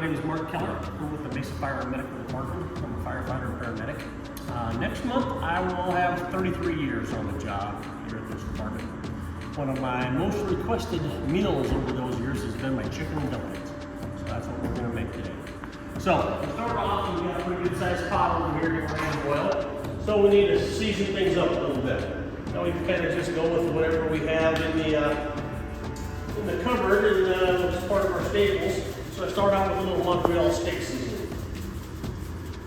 name is Mark Keller. I'm with the Mesa Fire Medical Department. I'm a firefighter and paramedic. Next month, I will have 33 years on the job here at this department. One of my most requested meals over those years has been my chicken and dumplings. So that's what we're going to make today. So to start off, we've got a pretty good sized pot over here to hand boil. So we need to season things up a little bit. Now we can kind of just go with whatever we have in the cupboard, and it's part of our staples. So I start out with a little Montreal steak seasoning.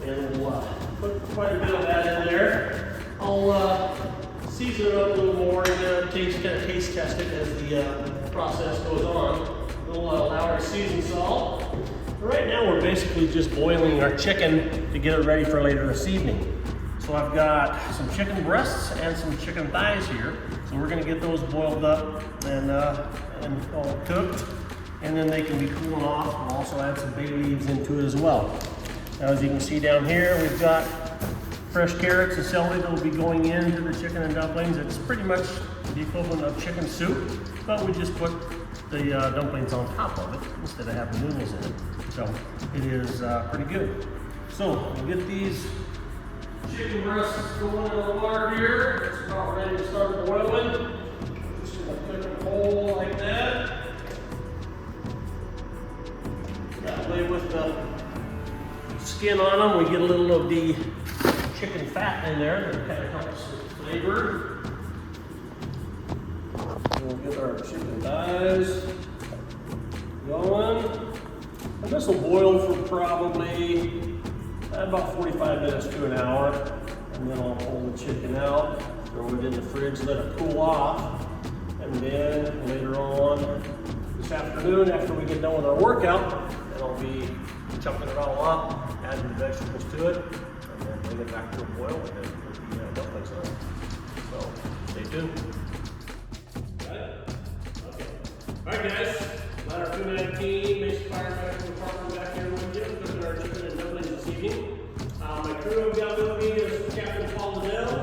And we'll put quite a bit of that in there. I'll season it up a little more and kind of taste test it as the process goes on. We'll allow our seasoned salt. Right now we're basically just boiling our chicken to get it ready for later this evening. So I've got some chicken breasts and some chicken thighs here. So we're going to get those boiled up and all cooked, and then they can be cooling off. We'll also add some bay leaves into it as well. Now, as you can see down here, we've got fresh carrots and celery that will be going into the chicken and dumplings. It's pretty much the equivalent of chicken soup, but we just put the dumplings on top of it instead of having noodles in it. So it is pretty good. So we'll get these chicken breasts going in the water here. It's about ready to start boiling. Just gonna click a hole like that. That way with the skin on them, we get a little of the chicken fat in there that kind of helps with flavor. We'll get our chicken thighs going. And this will boil for probably about 45 minutes to an hour. And then I'll pull the chicken out, throw it in the fridge, let it cool off. And then later on this afternoon, after we get done with our workout, then I'll be chunking it all up, adding the vegetables to it, and then bring it back to a boil and then put the dumplings on. So stay tuned. Alright guys, Ladder 219, Mesa Firefighter Department back here with you, cooking our chicken and dumplings this evening. My crew I've got with me is Captain Paul Liddell,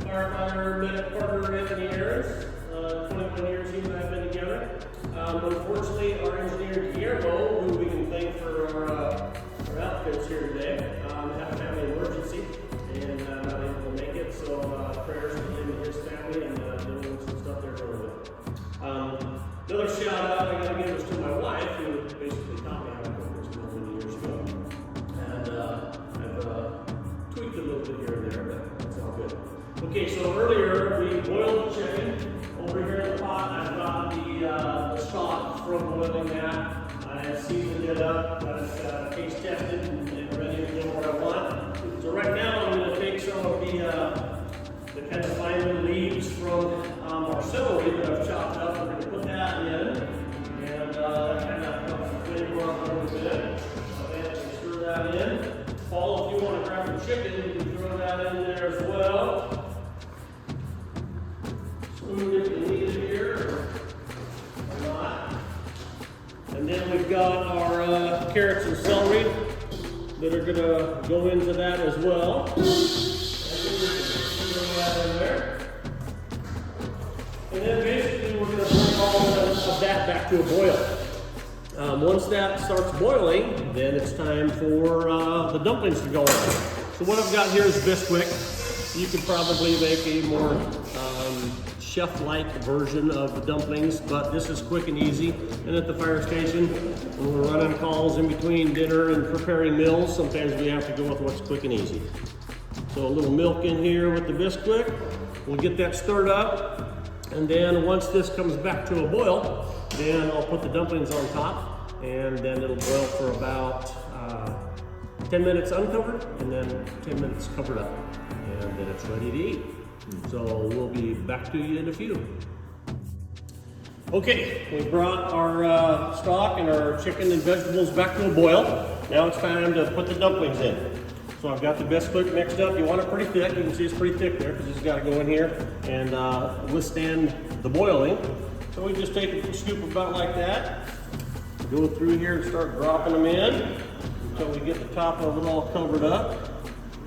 firefighter, medic partner Anthony Harris. 21 years he and I have been together. Unfortunately, our engineer Guillermo, who we can thank for our outfits here today, had a family emergency and not able to make it. So prayers to him and his family, and doing some stuff they're doing with. Another shout out I gotta give is to my wife, who basically taught me how to cook this many years ago. And I've tweaked a little bit here and there, but that's all good. Okay, so earlier we boiled the chicken. Over here in the pot, I've got the stock from boiling that. I've seasoned it up, I've taste tested and ready to go where I want. So right now I'm going to take some of the kind of fine little leaves from our celery that I've chopped up. We're going to put that in, and that kind of helps the flavor on a little bit. And stir that in. Paul, if you want to grab the chicken, you can throw that in there as well. If you need it here or not. And then we've got our carrots and celery that are going to go into that as well. And throw that in there. And then basically we're going to bring all of that back to a boil. Once that starts boiling, then it's time for the dumplings to go in. So what I've got here is Bisquick. You could probably make a more chef-like version of the dumplings, but this is quick and easy. And at the fire station, when we're running calls in between dinner and preparing meals, sometimes we have to go with what's quick and easy. So a little milk in here with the Bisquick. We'll get that stirred up, and then once this comes back to a boil, then I'll put the dumplings on top, and then it'll boil for about 10 minutes uncovered, and then 10 minutes covered up, and then it's ready to eat. So we'll be back to you in a few. Okay, we brought our stock and our chicken and vegetables back to a boil. Now it's time to put the dumplings in. So I've got the Bisquick mixed up. You want it pretty thick. You can see it's pretty thick there because it's got to go in here and withstand the boiling. So we just take a scoop about like that, go through here and start dropping them in until we get the top of it all covered up.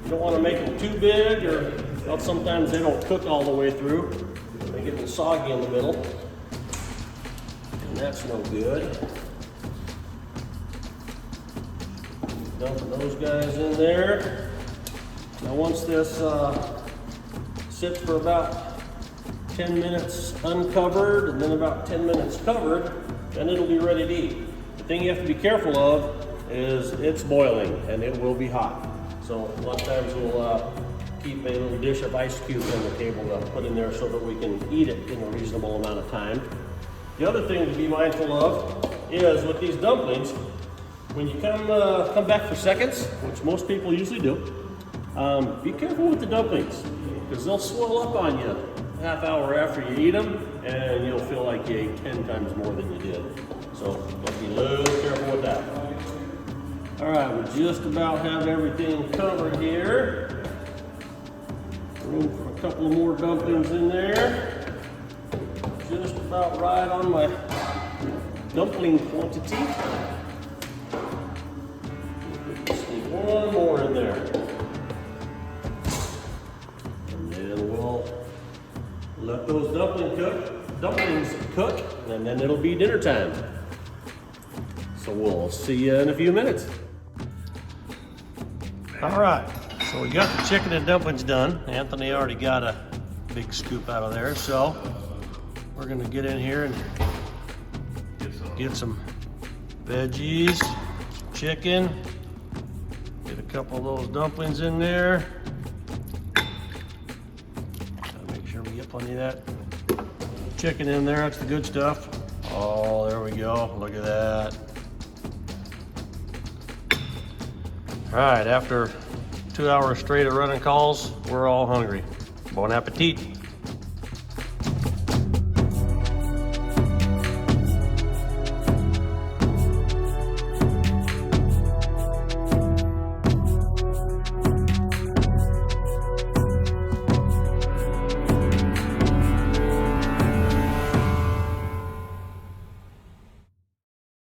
You don't want to make them too big, or well, sometimes they don't cook all the way through. They get a little soggy in the middle, and that's no good. Dumping those guys in there. Now once this sits for about 10 minutes uncovered and then about 10 minutes covered, then it'll be ready to eat. The thing you have to be careful of is it's boiling and it will be hot. So a lot of times we'll keep a little dish of ice cubes on the table to put in there so that we can eat it in a reasonable amount of time. The other thing to be mindful of is with these dumplings, when you come back for seconds, which most people usually do, be careful with the dumplings because they'll swell up on you a half hour after you eat them and you'll feel like you ate 10 times more than you did. So be a little careful with that. All right, we just about have everything covered here. Room for a couple more dumplings in there. Just about right on my dumpling quantity. Just need one more in there. And then we'll let those dumplings cook, and then it'll be dinner time. So we'll see you in a few minutes. All right, so we got the chicken and dumplings done. Anthony already got a big scoop out of there, so we're gonna get in here and get some veggies, some chicken, get a couple of those dumplings in there. Make sure we get plenty of that chicken in there, that's the good stuff. Oh, there we go, look at that. All right, after 2 hours straight of running calls, we're all hungry. Bon appetit.